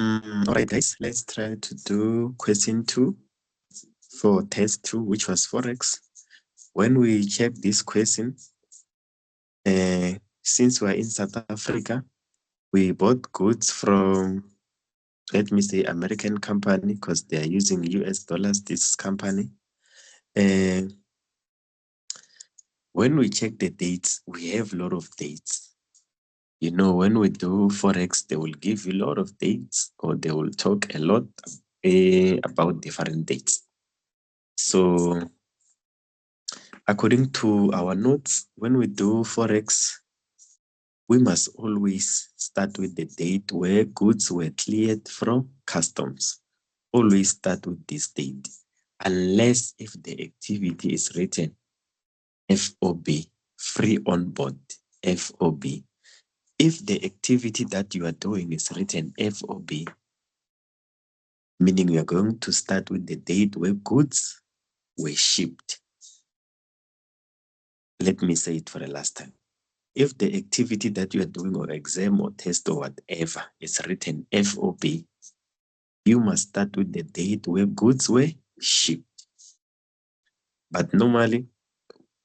All right, guys, let's try to do question 2 for test 2, which was Forex. When we check this question, since we're in South Africa, we bought goods from, let me say, American company, because they are using US dollars, this company. When we check the dates, we have a lot of dates. You know, when we do Forex, they will give you a lot of dates, or they will talk a lot about different dates. So according to our notes, when we do Forex, we must always start with the date where goods were cleared from customs. Always start with this date, unless if the activity is written FOB, free on board, FOB. If the activity that you are doing is written FOB, meaning you are going to start with the date where goods were shipped. Let me say it for the last time. If the activity that you are doing, or exam or test or whatever, is written FOB, you must start with the date where goods were shipped. But normally,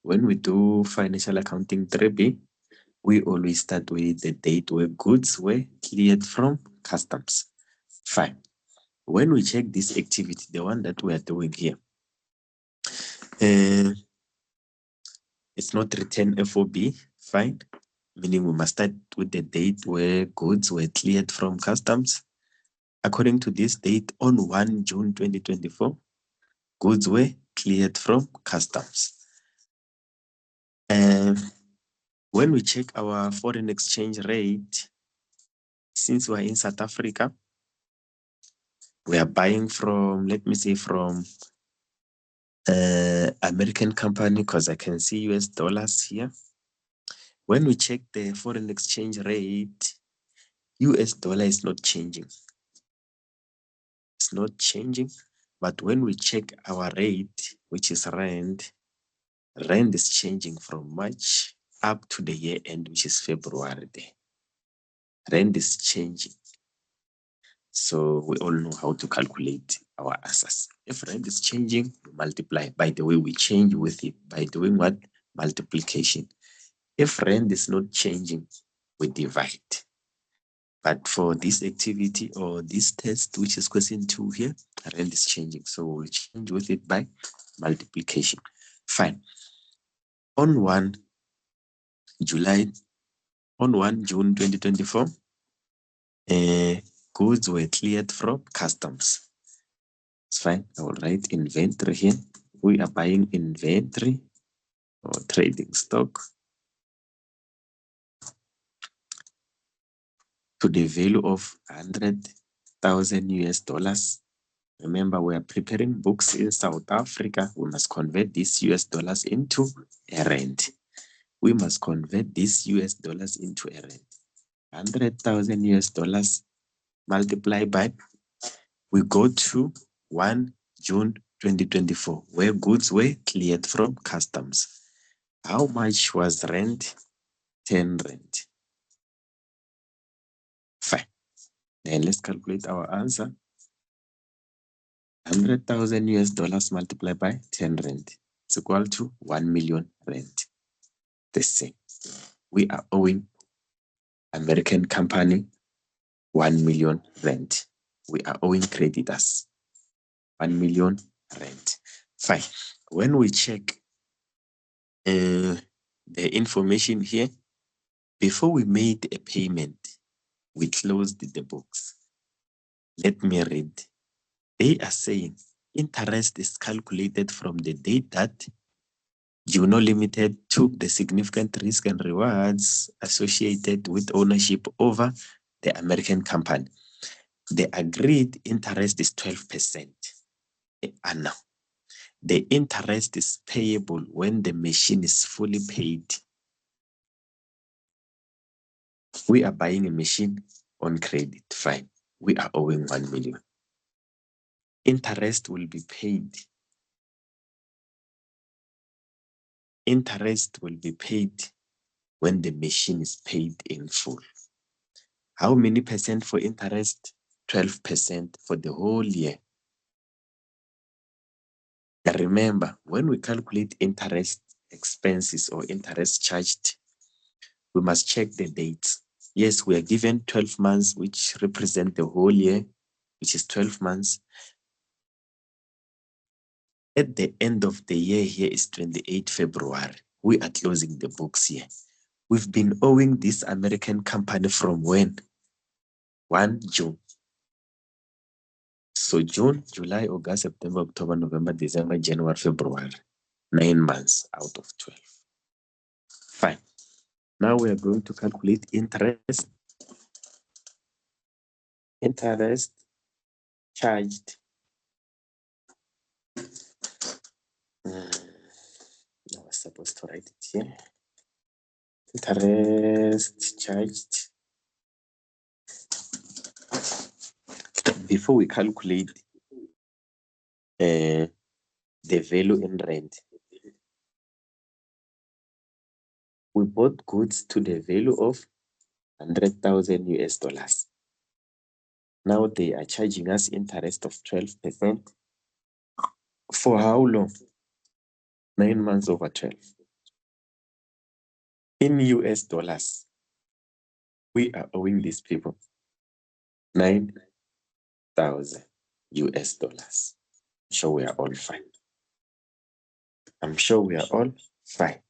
when we do financial accounting 3B, we always start with the date where goods were cleared from customs. Fine. When we check this activity, the one that we are doing here, it's not written FOB, fine, meaning we must start with the date where goods were cleared from customs. According to this date, on 1 June 2024, goods were cleared from customs. And when we check our foreign exchange rate, since we're in South Africa, we are buying from, let me say, from American company, because I can see US dollars here. When we check the foreign exchange rate, US dollar is not changing. It's not changing. But when we check our rate, which is Rand, Rand is changing from March up to the year end, which is February. Rand is changing. So we all know how to calculate our answers. If Rand is changing, we multiply. By the way, we change with it by doing what? Multiplication. If Rand is not changing, we divide. But for this activity or this test, which is question 2 here, Rand is changing. So we'll change with it by multiplication. Fine. On 1 June 2024, goods were cleared from customs. It's fine. I will write inventory here. We are buying inventory or trading stock to the value of 100,000 US dollars. Remember, we are preparing books in South Africa. We must convert these US dollars into a rand. We must convert these US dollars into a rand. 100,000 US dollars multiplied by, we go to 1 June 2024, where goods were cleared from customs. How much was rand? 10 rand. Fine. Then let's calculate our answer. 100,000 US dollars multiplied by 10 rand. It's equal to 1 million rand. The same. We are owing American company 1 million rand. We are owing creditors 1 million rand. Fine. When we check the information here, before we made a payment, we closed the books. Let me read. They are saying interest is calculated from the date that Juno Limited took the significant risk and rewards associated with ownership over the American company. The agreed interest is 12% annum. The interest is payable when the machine is fully paid. We are buying a machine on credit, fine. We are owing 1 million. Interest will be paid. Interest will be paid when the machine is paid in full. How many percent for interest? 12% for the whole year. Remember, when we calculate interest expenses or interest charged, we must check the dates. Yes, we are given 12 months, which represent the whole year, which is 12 months. At the end of the year here is 28 February. We are closing the books here. We've been owing this American company from when? 1 June. So June, July, August, September, October, November, December, January, February. 9 months out of 12. Fine. Now we are going to calculate interest. Interest charged. I was supposed to write it here. Interest charged. Before we calculate the value in rand, we bought goods to the value of 100,000 US dollars. Now they are charging us interest of 12%. For how long? 9 months over 12. In US dollars, we are owing these people 9,000 US dollars. I'm sure we are all fine. I'm sure we are all fine.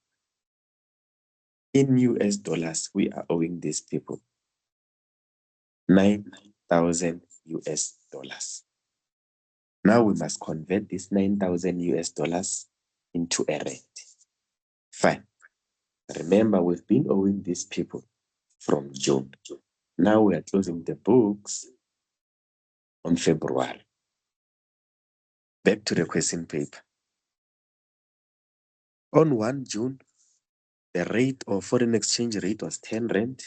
In US dollars, we are owing these people 9,000 US dollars. Now we must convert this 9,000 US dollars into a rand. Fine. Remember, we've been owing these people from June. Now we are closing the books on February. Back to the question paper. On 1 June, the rate of foreign exchange rate was 10 rand.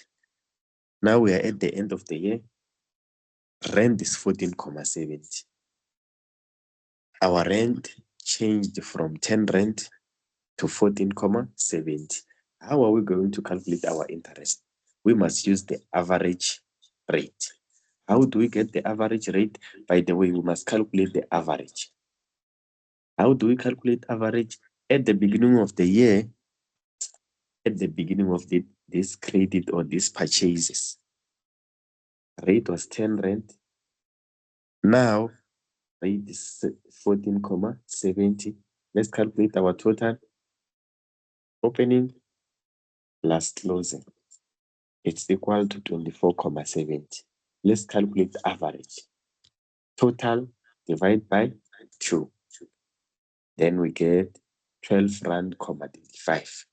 Now we are at the end of the year. Rand is 14.70. Our rand changed from 10 rand to 14.70. How are we going to calculate our interest? We must use the average rate. How do we get the average rate? By the way, we must calculate the average. How do we calculate average? At the beginning of the year, at the beginning of this credit or these purchases, rate was 10 rand. Now, rate is 14.70. Let's calculate our total. Opening plus closing. It's equal to 24.70. Let's calculate average. Total divided by 2. Then we get 12 rand,35.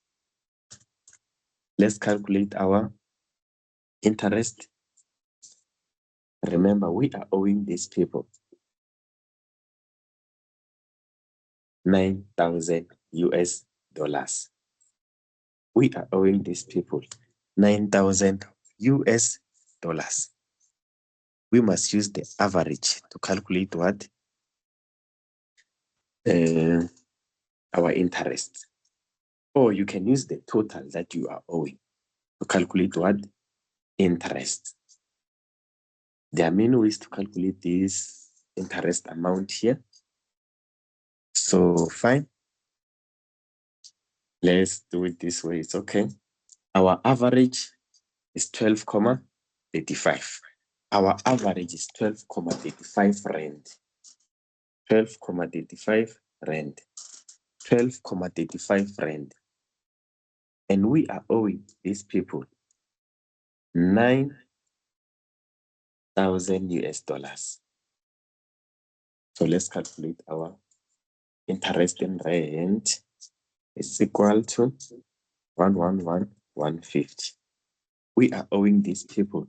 Let's calculate our interest. Remember, we are owing these people 9,000 US dollars. We are owing these people 9,000 US dollars. We must use the average to calculate what? Our interest. Or you can use the total that you are owing to calculate what? Interest. There are many ways to calculate this interest amount here. So fine. Let's do it this way. It's okay. Our average is 12.35. Our average is 12.35 rand. 12.35 rand. 12.35 rand. And we are owing these people 9,000 US dollars. So let's calculate our interest in rand. It's equal to 111,150. We are owing these people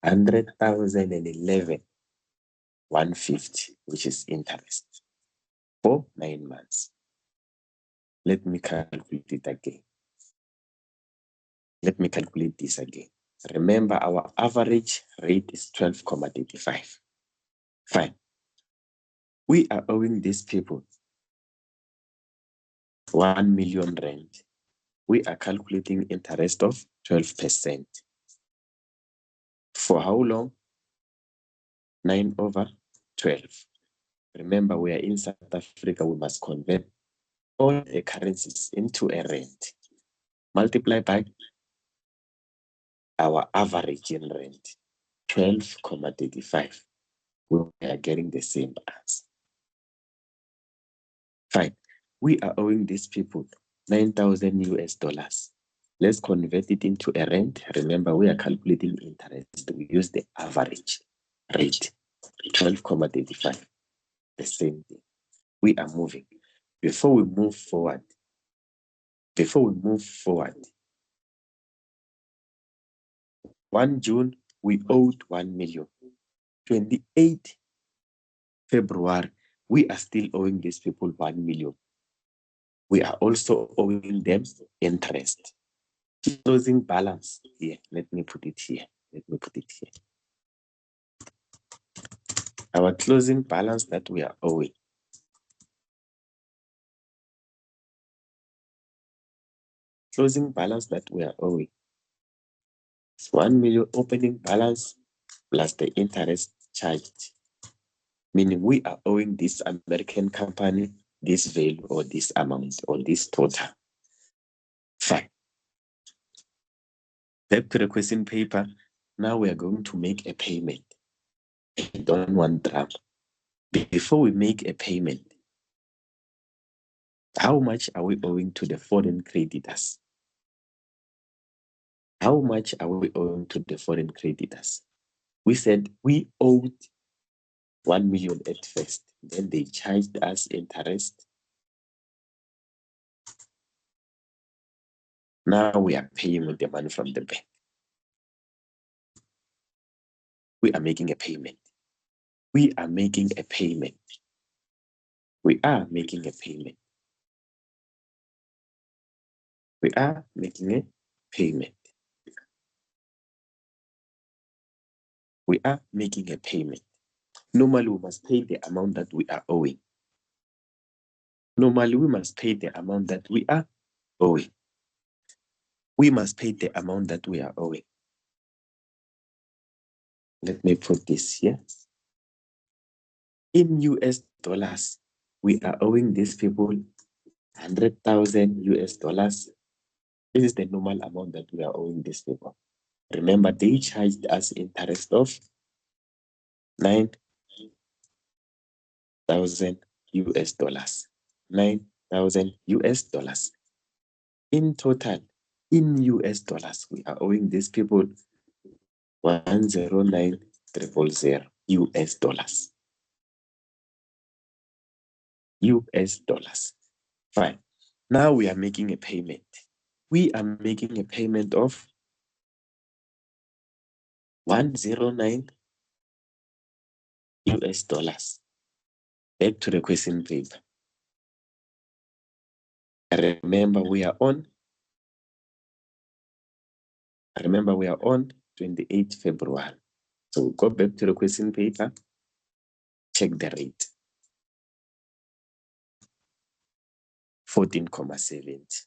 100,011,150, which is interest for 9 months. Let me calculate it again. Let me calculate this again. Remember, our average rate is 12.35. Fine. We are owing these people 1 million rand. We are calculating interest of 12%. For how long? 9/12. Remember, we are in South Africa. We must convert all the currencies into a rand. Multiply by our average in rand, 12.35. We are getting the same answer. Fine. We are owing these people 9,000 US dollars. Let's convert it into a rand. Remember, we are calculating interest. We use the average rate, 12.35. The same thing. We are moving. Before we move forward, 1 June, we owed 1 million. 28 February, we are still owing these people 1 million. We are also owing them interest. Closing balance here. Let me put it here. Our closing balance that we are owing. Closing balance that we are owing. It's 1 million opening balance plus the interest charged. Meaning we are owing this American company this value or this amount or this total. Fine. Back to the question paper. Now we are going to make a payment. I don't want drama. Before we make a payment, how much are we owing to the foreign creditors? How much are we owing to the foreign creditors? We said we owed 1 million at first. Then they charged us interest. Now we are paying with the money from the bank. We are making a payment. We are making a payment. We are making a payment. We are making a payment. We are making a payment. Normally, we must pay the amount that we are owing. Normally, we must pay the amount that we are owing. We must pay the amount that we are owing. Let me put this here. In US dollars, we are owing these people 100,000 US dollars. This is the normal amount that we are owing these people. Remember, they charged us interest of 9,000 US dollars. 9,000 US dollars. In total, in US dollars, we are owing these people 109,000 US dollars. US dollars. Fine. Now we are making a payment. We are making a payment of 109 US dollars. Back to the question paper. Remember, we are on 28 February. So go back to the question paper, check the rate. 14.70.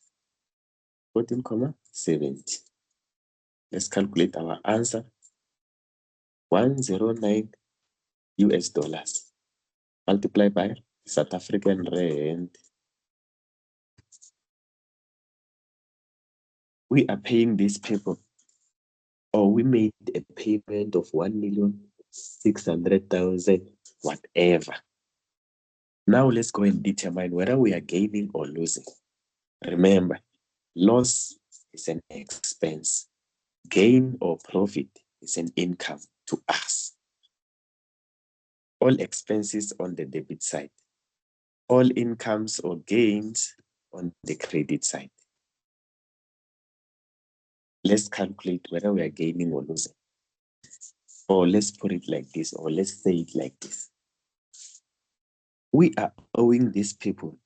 14.70. Let's calculate our answer. 109 US dollars. Multiply by South African rand. We are paying these people, or we made a payment of 1,600,000, whatever. Now let's go and determine whether we are gaining or losing. Remember, loss is an expense. Gain or profit is an income to us. All expenses on the debit side. All incomes or gains on the credit side. Let's calculate whether we are gaining or losing. Or let's put it like this, or let's say it like this. We are owing these people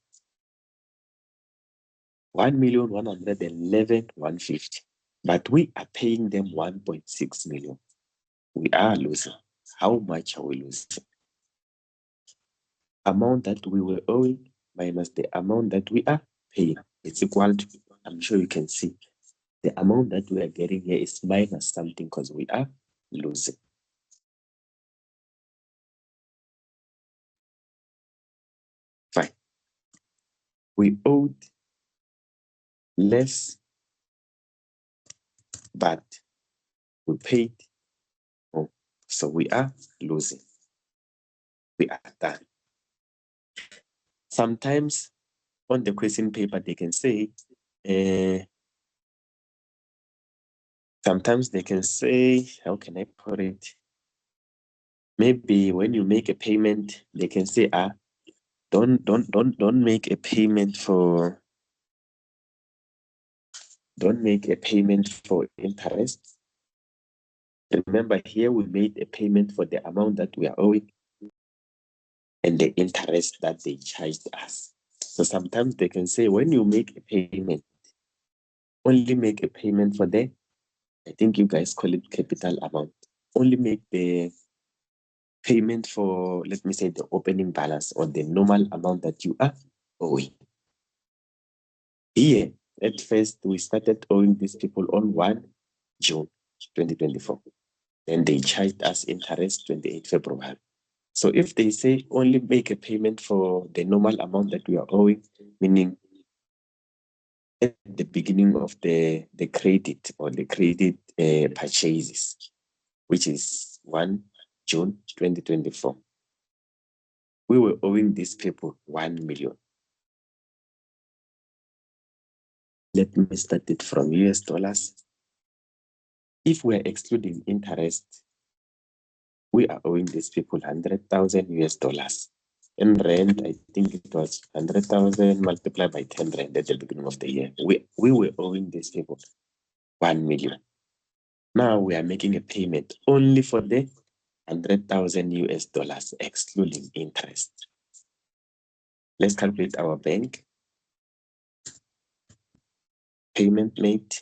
1,111,150, but we are paying them 1.6 million. We are losing. How much are we losing? Amount that we were owing minus the amount that we are paying. It's equal to, I'm sure you can see, the amount that we are getting here is minus something because we are losing. We owed less, but we paid more. So we are losing. We are done. Sometimes on the question paper, they can say, sometimes they can say, how can I put it? Maybe when you make a payment, they can say, don't make a payment for, don't make a payment for interest. Remember, here we made a payment for the amount that we are owing and the interest that they charged us. So sometimes they can say, when you make a payment, only make a payment for the, I think you guys call it capital amount. Only make the payment for, let me say, the opening balance or the normal amount that you are owing. Here, at first, we started owing these people on 1 June 2024. Then they charged us interest 28 February. So if they say only make a payment for the normal amount that we are owing, meaning at the beginning of the credit or the credit purchases, which is 1 June 2024, we were owing these people 1 million. Let me start it from US dollars. If we're excluding interest, we are owing these people 100,000 US dollars. In rand, I think it was 100,000 multiplied by 10 rand at the beginning of the year. We were owing these people 1 million. Now we are making a payment only for the 100,000 US dollars, excluding interest. Let's calculate our bank. Payment made,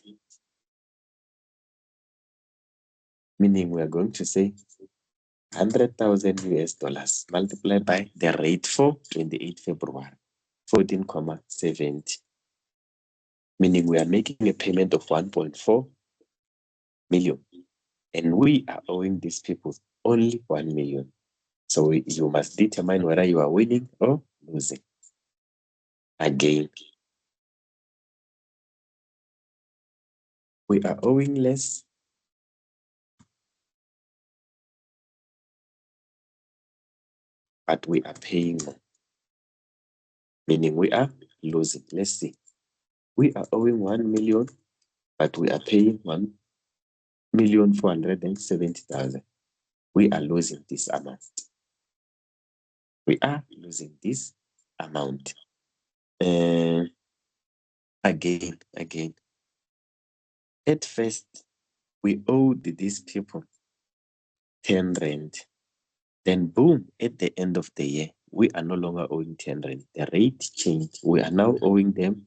meaning we are going to say 100,000 US dollars multiplied by the rate for 28 February, 14,70. Meaning we are making a payment of 1.4 million. And we are owing these people only 1 million. So you must determine whether you are winning or losing. Again, we are owing less, but we are paying more. Meaning we are losing. Let's see. We are owing 1 million, but we are paying 1,470,000. We are losing this amount. We are losing this amount. Again. At first, we owed these people 10 rand. Then boom, at the end of the year, we are no longer owing 10 rand. The rate changed. We are now owing them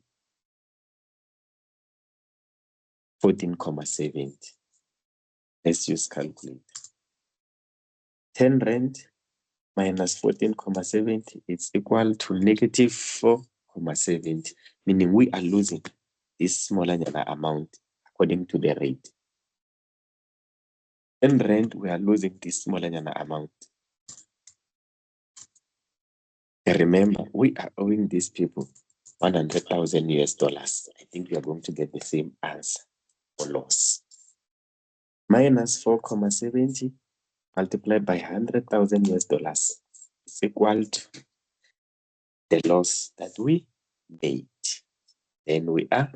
14,70. Let's use calculator. 10 rand minus 14,70 is equal to negative 4,70, meaning we are losing this smaller amount according to the rate. 10 rand, we are losing this smaller amount. Remember, we are owing these people 100,000 US dollars. I think we are going to get the same answer for loss. Minus 4,70 multiplied by 100,000 US dollars is equal to the loss that we made. Then we are